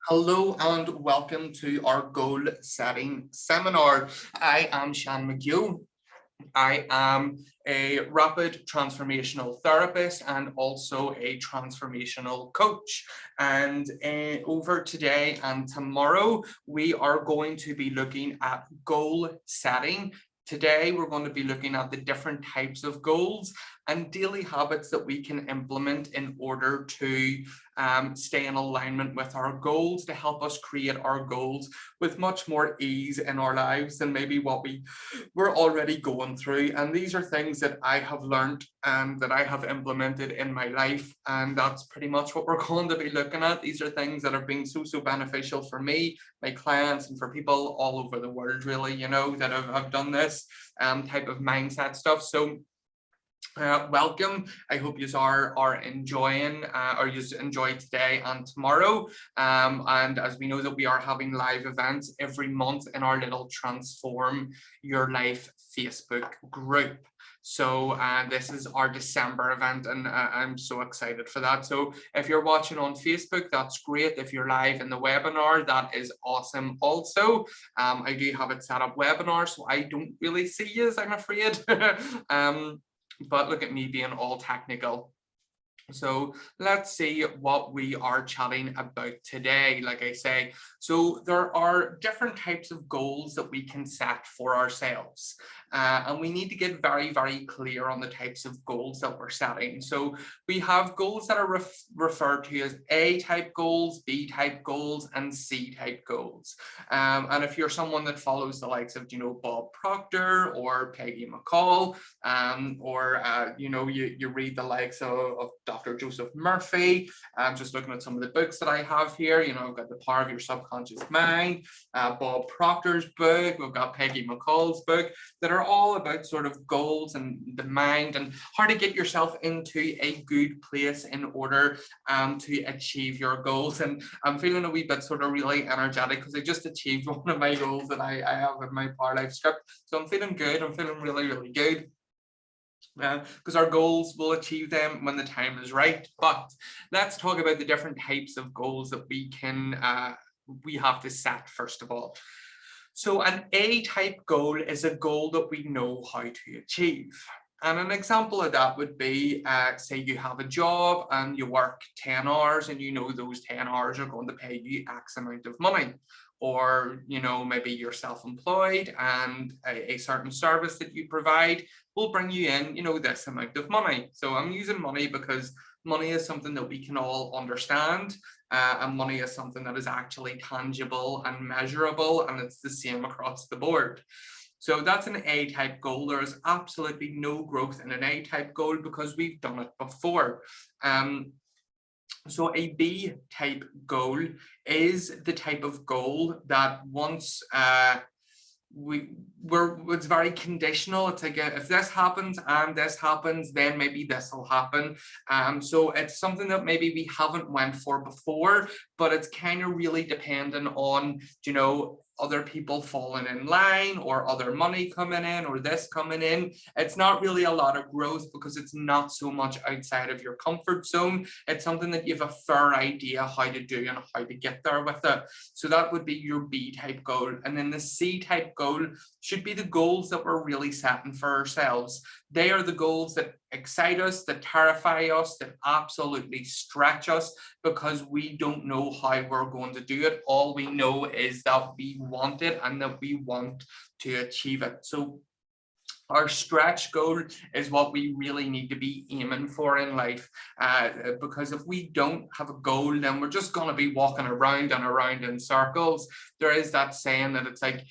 Hello and welcome to our goal setting seminar. I am Shan McGill. I am a rapid transformational therapist and also a transformational coach. And over today and tomorrow, we are going to be looking at goal setting. Today, we're going to be looking at the different types of goals and daily habits that we can implement in order to stay in alignment with our goals, to help us create our goals with much more ease in our lives than maybe what we were already going through. And these are things that I have learned and that I have implemented in my life. And that's pretty much what we're going to be looking at. These are things that have been so beneficial for me, my clients, and for people all over the world, really, that have done this type of mindset stuff. So welcome. I hope you are enjoying or you enjoy today and tomorrow. And as we know that we are having live events every month in our little Transform Your Life Facebook group. So this is our December event, and I'm so excited for that. So if you're watching on Facebook, that's great. If you're live in the webinar, that is awesome also. I do have it set up webinar, so I don't really see you, I'm afraid. But look at me being all technical. So let's see what we are chatting about today. Like I say, so there are different types of goals that we can set for ourselves. And we need to get very clear on the types of goals that we're setting. So we have goals that are referred to as A-type goals, B-type goals, and C-type goals. And if you're someone that follows the likes of, Bob Proctor or Peggy McCall, or you read the likes of Dr. Joseph Murphy. I'm just looking at some of the books that I have here. I've got The Power of Your Subconscious Mind, Bob Proctor's book, we've got Peggy McCall's book, that are all about sort of goals and the mind and how to get yourself into a good place in order to achieve your goals. And I'm feeling a wee bit sort of really energetic because I just achieved one of my goals that I have in my Power Life script. So I'm feeling good. I'm feeling really good. Because our goals will achieve them when the time is right. But let's talk about the different types of goals that we have to set first of all. So an A-type goal is a goal that we know how to achieve. And an example of that would be, say you have a job and you work 10 hours and those 10 hours are going to pay you X amount of money. Or, maybe you're self-employed and a certain service that you provide will bring you in, this amount of money. So I'm using money because money is something that we can all understand. And money is something that is actually tangible and measurable, and it's the same across the board. So that's an A-type goal. There is absolutely no growth in an A-type goal because we've done it before. So a B-type goal is the type of goal that once it's very conditional. It's like, if this happens and this happens, then maybe this will happen. So it's something that maybe we haven't went for before, but it's kind of really dependent on, other people falling in line or other money coming in or this coming in. It's not really a lot of growth because it's not so much outside of your comfort zone. It's something that you have a fair idea how to do and how to get there with it. So that would be your B-type goal. And then the C-type goal should be the goals that we're really setting for ourselves. They are the goals that excite us, that terrify us, that absolutely stretch us because we don't know how we're going to do it. All we know is that we want it and that we want to achieve it. So our stretch goal is what we really need to be aiming for in life, because if we don't have a goal, then we're just going to be walking around and around in circles. There is that saying that it's like,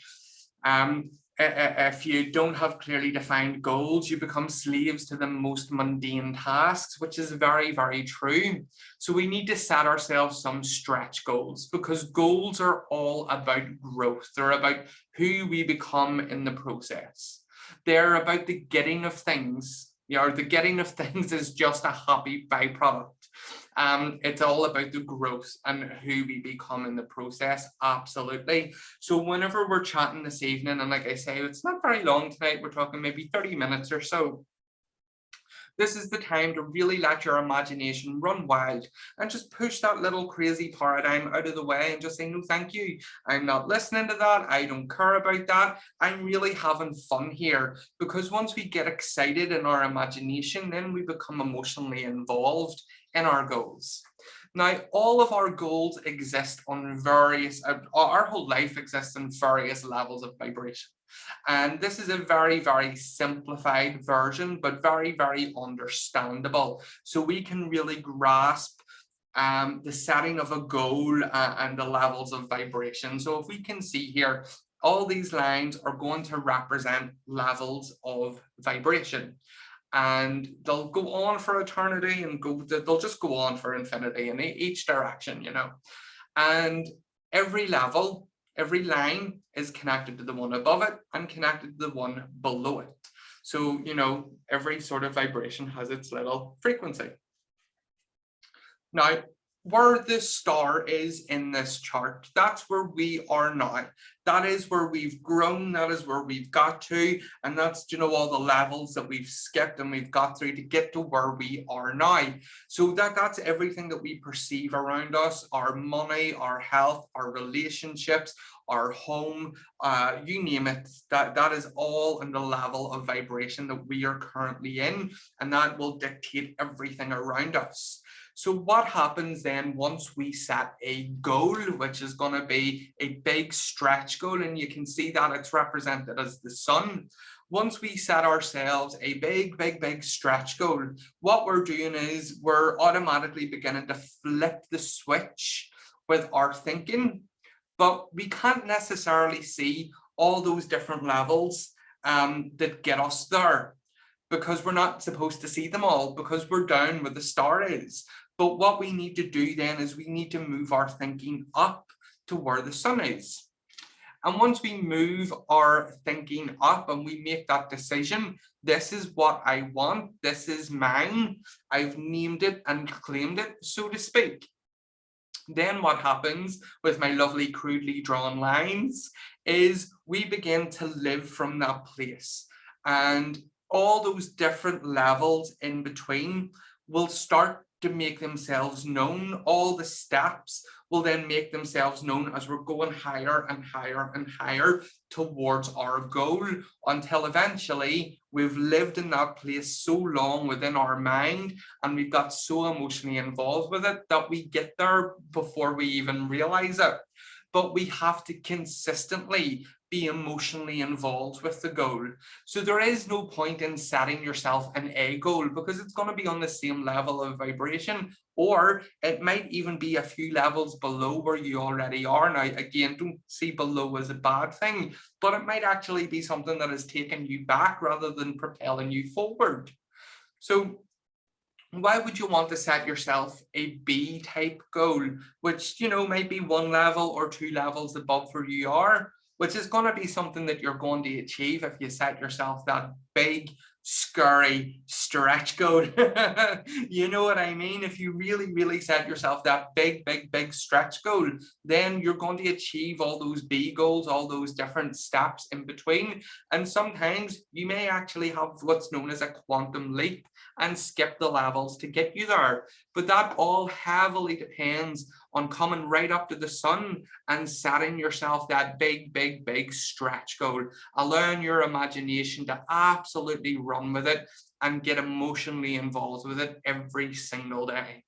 if you don't have clearly defined goals, you become slaves to the most mundane tasks, which is very true. So we need to set ourselves some stretch goals because goals are all about growth. They're about who we become in the process. They're about the getting of things. The getting of things is just a happy byproduct. It's all about the growth and who we become in the process. Absolutely. So whenever we're chatting this evening, and like I say, it's not very long tonight, we're talking maybe 30 minutes or so. This is the time to really let your imagination run wild and just push that little crazy paradigm out of the way and just say, no, thank you. I'm not listening to that. I don't care about that. I'm really having fun here. Because once we get excited in our imagination, then we become emotionally involved in our goals. Now, all of our goals exist on our whole life exists in various levels of vibration. And this is a very, very simplified version, but very, very understandable. So we can really grasp the setting of a goal and the levels of vibration. So if we can see here, all these lines are going to represent levels of vibration. And they'll go on for eternity and they'll just go on for infinity in each direction, And every level, every line is connected to the one above it and connected to the one below it. So, every sort of vibration has its little frequency. Now, where the star is in this chart, that's where we are now. That is where we've grown, that is where we've got to, and that's, all the levels that we've skipped and we've got through to get to where we are now. So that's everything that we perceive around us, our money, our health, our relationships, our home, you name it, that is all in the level of vibration that we are currently in, and that will dictate everything around us. So what happens then once we set a goal, which is going to be a big stretch goal, and you can see that it's represented as the sun. Once we set ourselves a big stretch goal, what we're doing is we're automatically beginning to flip the switch with our thinking, but we can't necessarily see all those different levels that get us there, because we're not supposed to see them all, because we're down where the star is. But what we need to do then is we need to move our thinking up to where the sun is. And once we move our thinking up and we make that decision, this is what I want, this is mine, I've named it and claimed it, so to speak. Then what happens with my lovely crudely drawn lines is we begin to live from that place. And all those different levels in between will start to make themselves known. All the steps will then make themselves known as we're going higher and higher and higher towards our goal, until eventually we've lived in that place so long within our mind and we've got so emotionally involved with it that we get there before we even realize it. But we have to consistently be emotionally involved with the goal. So there is no point in setting yourself an A goal, because it's going to be on the same level of vibration, or it might even be a few levels below where you already are. Now, again, don't see below as a bad thing, but it might actually be something that is taking you back rather than propelling you forward. So why would you want to set yourself a B type goal, which, might be one level or two levels above where you are, which is going to be something that you're going to achieve if you set yourself that big, scary stretch goal. You know what I mean? If you really set yourself that big stretch goal, then you're going to achieve all those B goals, all those different steps in between. And sometimes you may actually have what's known as a quantum leap and skip the levels to get you there. But that all heavily depends on coming right up to the sun and setting yourself that big stretch goal, allowing your imagination to absolutely run with it and get emotionally involved with it every single day.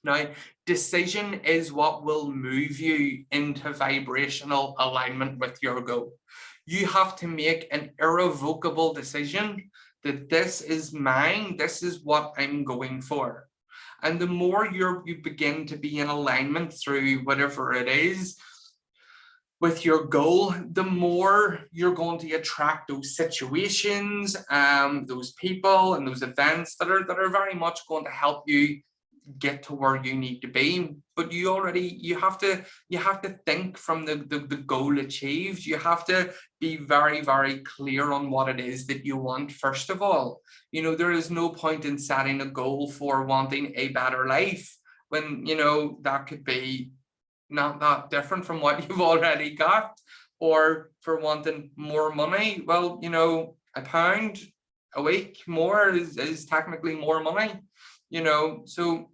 Now, decision is what will move you into vibrational alignment with your goal. You have to make an irrevocable decision that this is mine, this is what I'm going for. And the more you begin to be in alignment through whatever it is with your goal, the more you're going to attract those situations, those people and those events that are very much going to help you get to where you need to be. But you have to think from the goal achieved. You have to be very clear on what it is that you want first of all. There is no point in setting a goal for wanting a better life when that could be not that different from what you've already got. Or for wanting more money, well, a pound a week. More is technically more money, so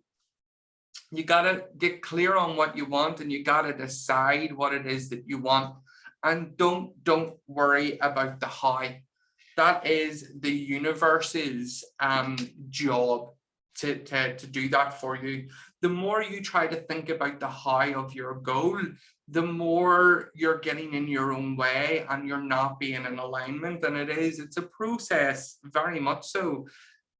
you gotta get clear on what you want, and you gotta decide what it is that you want. And don't worry about the how. That is the universe's job to do that for you. The more you try to think about the how of your goal, the more you're getting in your own way and you're not being in alignment. And it's a process, very much so.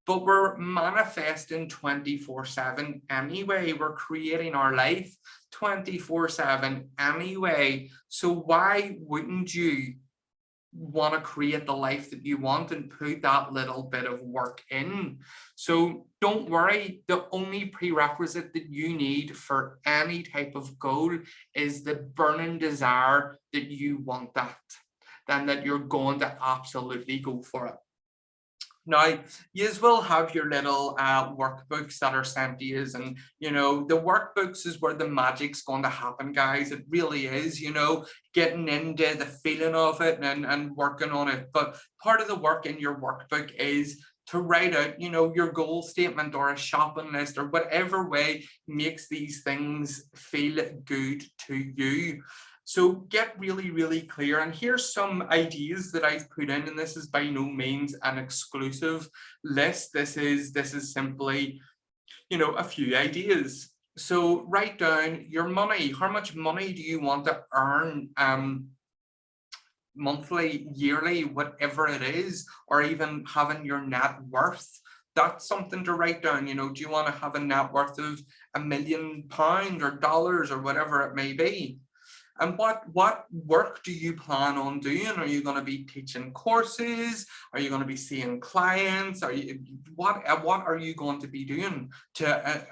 But we're manifesting 24/7 anyway. We're creating our life 24/7 anyway. So why wouldn't you want to create the life that you want and put that little bit of work in? So don't worry. The only prerequisite that you need for any type of goal is the burning desire that you want that, then that you're going to absolutely go for it. Now, you will have your little workbooks that are sent to you, and the workbooks is where the magic's going to happen, guys. It really is, getting into the feeling of it and working on it. But part of the work in your workbook is to write out, your goal statement or a shopping list or whatever way makes these things feel good to you. So get really, really clear. And here's some ideas that I've put in, and this is by no means an exclusive list. This is simply, a few ideas. So write down your money. How much money do you want to earn monthly, yearly, whatever it is, or even having your net worth? That's something to write down. Do you want to have a net worth of £1 million or dollars or whatever it may be? And what work do you plan on doing? Are you going to be teaching courses? Are you going to be seeing clients? What are you going to be doing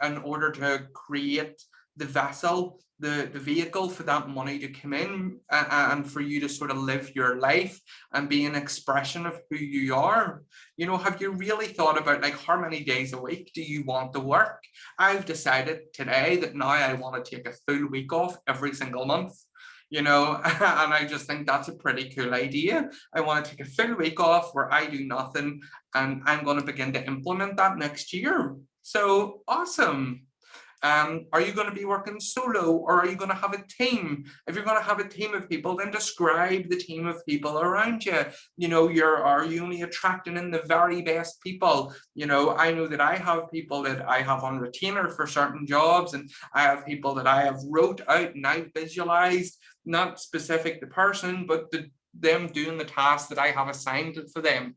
in order to create the vessel, the vehicle for that money to come in, and for you to sort of live your life and be an expression of who you are? Have you really thought about, like, how many days a week do you want to work? I've decided today that now I want to take a full week off every single month. And I just think that's a pretty cool idea. I want to take a full week off where I do nothing, and I'm going to begin to implement that next year. So awesome. Are you going to be working solo, or are you going to have a team? If you're going to have a team of people, then describe the team of people around you. Are you only attracting in the very best people? I know that I have people that I have on retainer for certain jobs, and I have people that I have wrote out and I visualized, not specific to person, but them doing the tasks that I have assigned for them.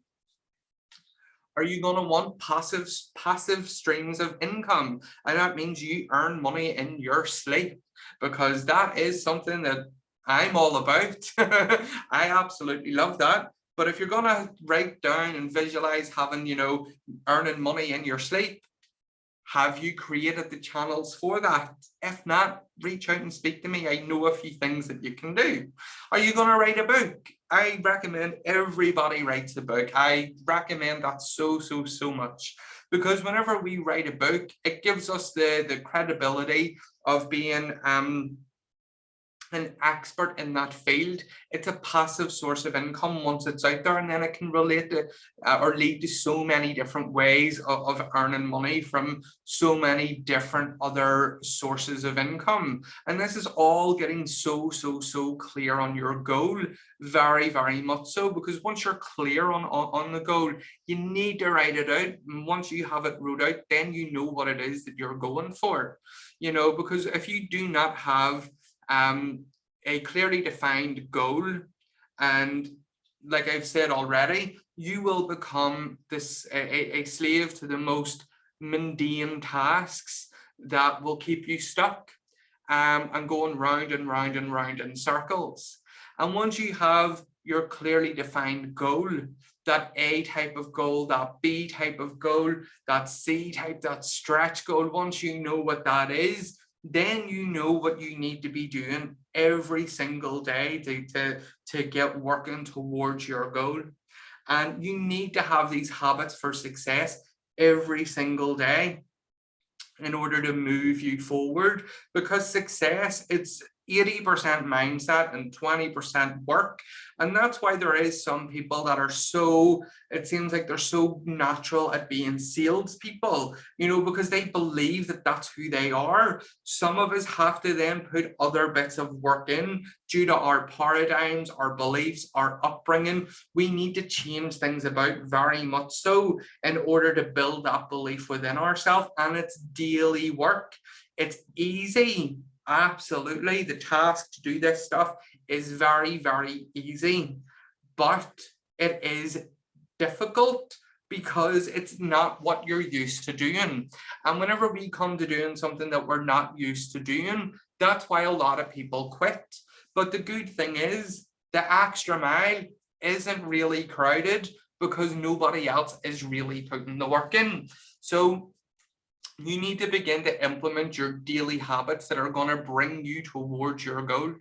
Are you going to want passive streams of income? And that means you earn money in your sleep, because that is something that I'm all about. I absolutely love that. But if you're going to write down and visualize having, earning money in your sleep, have you created the channels for that? If not, reach out and speak to me. I know a few things that you can do. Are you going to write a book? I recommend everybody writes a book. I recommend that so much, because whenever we write a book, it gives us the credibility of being an expert in that field. It's a passive source of income once it's out there, and then it can relate to or lead to so many different ways of earning money from so many different other sources of income. And this is all getting so clear on your goal, very much so, because once you're clear on the goal, you need to write it out. And once you have it wrote out, then you know what it is that you're going for. Because if you do not have a clearly defined goal, and like I've said already, you will become a slave to the most mundane tasks that will keep you stuck and going round and round and round in circles. And once you have your clearly defined goal, that A type of goal, that B type of goal, that C type, that stretch goal, once you know what that is, then you know what you need to be doing every single day to get working towards your goal. And you need to have these habits for success every single day in order to move you forward, because success, 80% mindset and 20% work. And that's why there is some people that are so, it seems like they're so natural at being salespeople, because they believe that that's who they are. Some of us have to then put other bits of work in due to our paradigms, our beliefs, our upbringing. We need to change things about very much so in order to build that belief within ourselves. And it's daily work. It's easy. Absolutely. The task to do this stuff is very, very easy, but it is difficult because it's not what you're used to doing. And whenever we come to doing something that we're not used to doing, that's why a lot of people quit. But the good thing is the extra mile isn't really crowded because nobody else is really putting the work in. So you need to begin to implement your daily habits that are going to bring you towards your goal.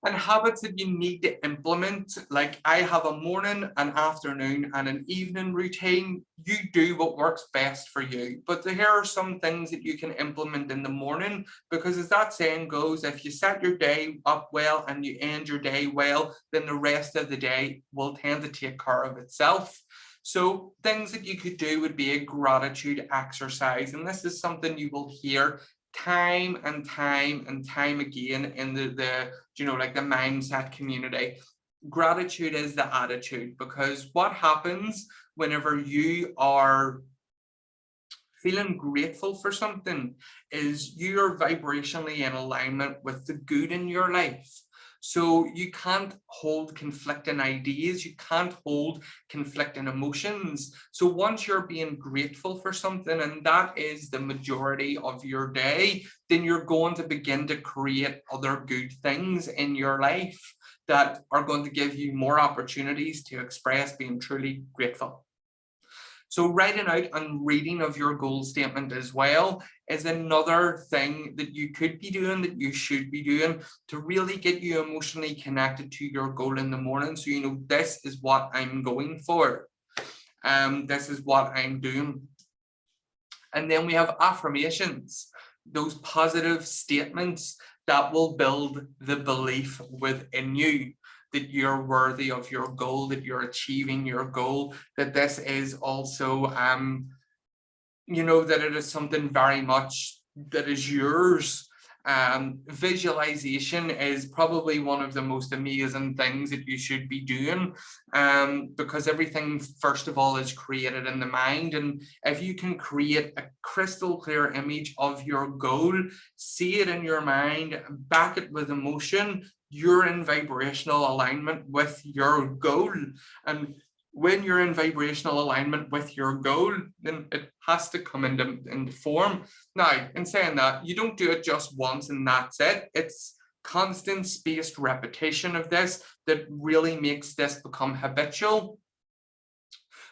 And habits that you need to implement, like I have a morning, an afternoon, and an evening routine. You do what works best for you. But here are some things that you can implement in the morning, because as that saying goes, if you set your day up well and you end your day well, then the rest of the day will tend to take care of itself. So things that you could do would be a gratitude exercise. And this is something you will hear time and time and time again in the mindset community. Gratitude is the attitude, because what happens whenever you are feeling grateful for something is you are vibrationally in alignment with the good in your life. So you can't hold conflicting ideas, you can't hold conflicting emotions. So once you're being grateful for something, and that is the majority of your day, then you're going to begin to create other good things in your life that are going to give you more opportunities to express being truly grateful. So writing out and reading of your goal statement as well is another thing that you could be doing, that you should be doing, to really get you emotionally connected to your goal in the morning. So this is what I'm going for. This is what I'm doing. And then we have affirmations, those positive statements that will build the belief within you that you're worthy of your goal, that you're achieving your goal, that this is also, that it is something very much that is yours. Visualization is probably one of the most amazing things that you should be doing, because everything, first of all, is created in the mind. And if you can create a crystal clear image of your goal, see it in your mind, back it with emotion, you're in vibrational alignment with your goal. And when you're in vibrational alignment with your goal, then it has to come into form. Now, in saying that, you don't do it just once and that's it. It's constant spaced repetition of this that really makes this become habitual.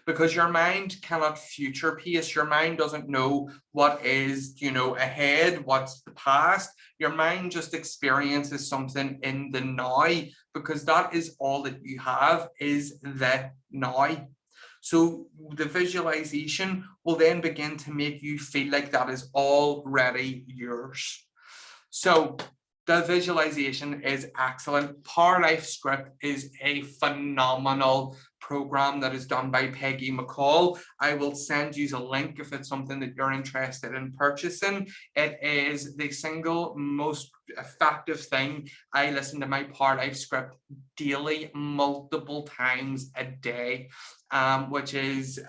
Because your mind cannot future pace. Your mind doesn't know what is, ahead, what's the past. Your mind just experiences something in the now, because that is all that you have, is the now. So the visualization will then begin to make you feel like that is already yours. So the visualization is excellent. Power Life Script is a phenomenal program that is done by Peggy McCall. I will send you a link if it's something that you're interested in purchasing. It is the single most effective thing. I listen to my Power Life Script daily, multiple times a day, which is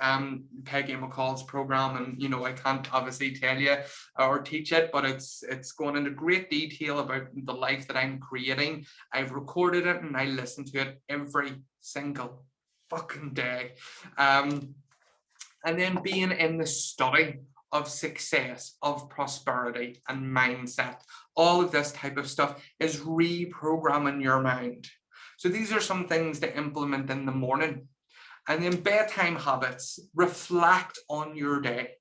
Peggy McCall's program. And I can't obviously tell you or teach it, but it's going into great detail about the life that I'm creating. I've recorded it and I listen to it every single fucking day. And then being in the study of success, of prosperity and mindset, all of this type of stuff is reprogramming your mind. So these are some things to implement in the morning. And then bedtime habits, reflect on your day.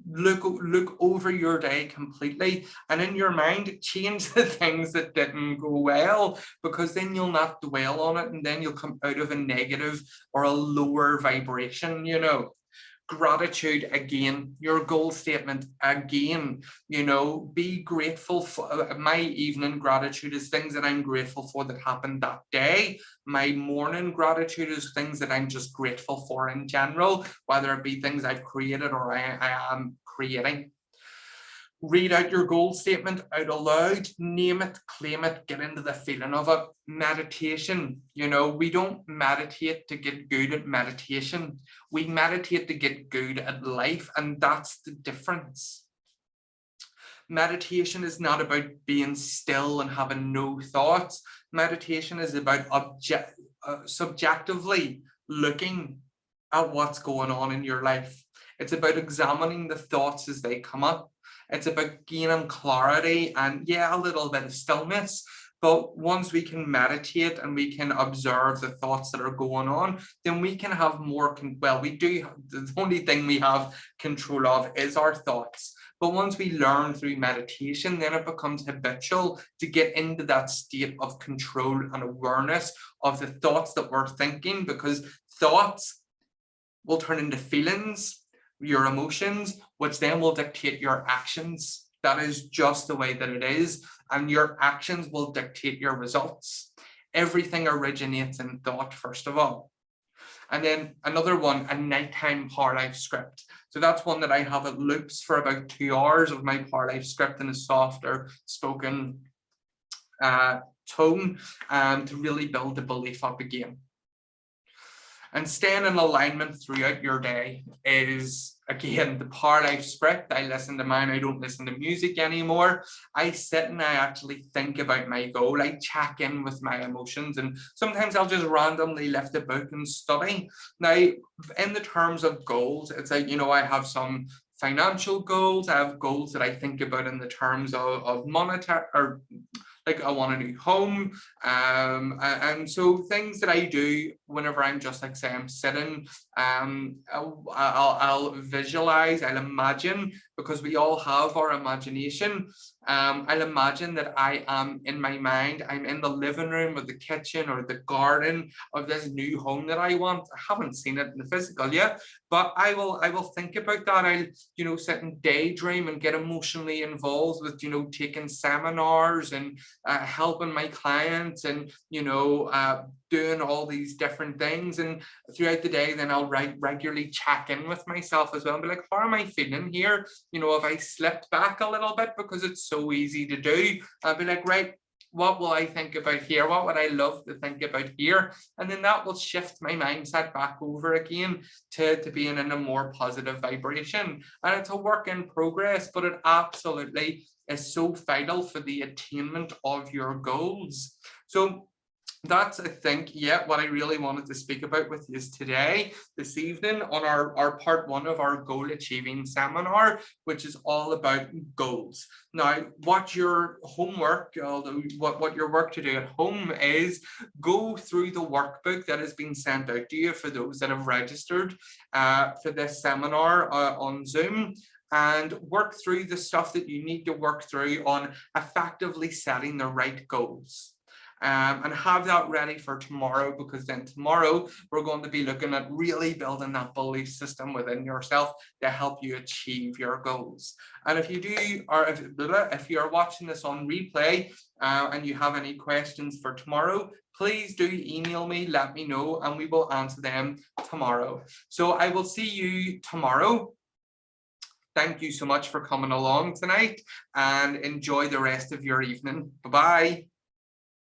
Look over your day completely, and in your mind change the things that didn't go well, because then you'll not dwell on it, and then you'll come out of a negative or a lower vibration. Gratitude again, your goal statement again, be grateful for. My evening gratitude is things that I'm grateful for that happened that day. My morning gratitude is things that I'm just grateful for in general, whether it be things I've created or I am creating. Read out your goal statement out aloud, name it, claim it, get into the feeling of it. Meditation, we don't meditate to get good at meditation. We meditate to get good at life, and that's the difference. Meditation is not about being still and having no thoughts. Meditation is about subjectively looking at what's going on in your life. It's about examining the thoughts as they come up. It's about gaining clarity and, a little bit of stillness. But once we can meditate and we can observe the thoughts that are going on, then we can have more, the only thing we have control of is our thoughts. But once we learn through meditation, then it becomes habitual to get into that state of control and awareness of the thoughts that we're thinking, because thoughts will turn into feelings, your emotions, which then will dictate your actions. That is just the way that it is. And your actions will dictate your results. Everything originates in thought, first of all. And then another one, a nighttime Power Life script. So that's one that I have. It loops for about 2 hours of my Power Life script in a softer spoken tone, to really build the belief up again. And staying in alignment throughout your day is, again, the Power Life script. I listen to mine. I don't listen to music anymore. I sit and I actually think about my goal. I check in with my emotions, and sometimes I'll just randomly lift a book and study. Now, in the terms of goals, it's like, I have some financial goals. I have goals that I think about in the terms of monetary, or like I want a new home, and so things that I do whenever I'm just like, say, I'm sitting, I'll visualize, I'll imagine, because we all have our imagination. I'll imagine that I am in my mind, I'm in the living room or the kitchen or the garden of this new home that I want. I haven't seen it in the physical yet, but I will think about that. I'll sit and daydream and get emotionally involved with taking seminars and helping my clients and doing all these different things. And throughout the day, then I'll regularly check in with myself as well and be like, how am I feeling here? If I slipped back a little bit, because it's so easy to do, I'll be like, right, what will I think about here? What would I love to think about here? And then that will shift my mindset back over again to being in a more positive vibration. And it's a work in progress, but it absolutely is so vital for the attainment of your goals. So that's, I think, what I really wanted to speak about with you today, this evening, on our part 1 of our goal achieving seminar, which is all about goals. Now, what your homework, what your work to do at home is, go through the workbook that has been sent out to you for those that have registered for this seminar on Zoom, and work through the stuff that you need to work through on effectively setting the right goals. And have that ready for tomorrow, because then tomorrow we're going to be looking at really building that belief system within yourself to help you achieve your goals. And if you do, or if you're watching this on replay and you have any questions for tomorrow, please do email me, let me know, and we will answer them tomorrow. So I will see you tomorrow. Thank you so much for coming along tonight, and enjoy the rest of your evening. Bye-bye.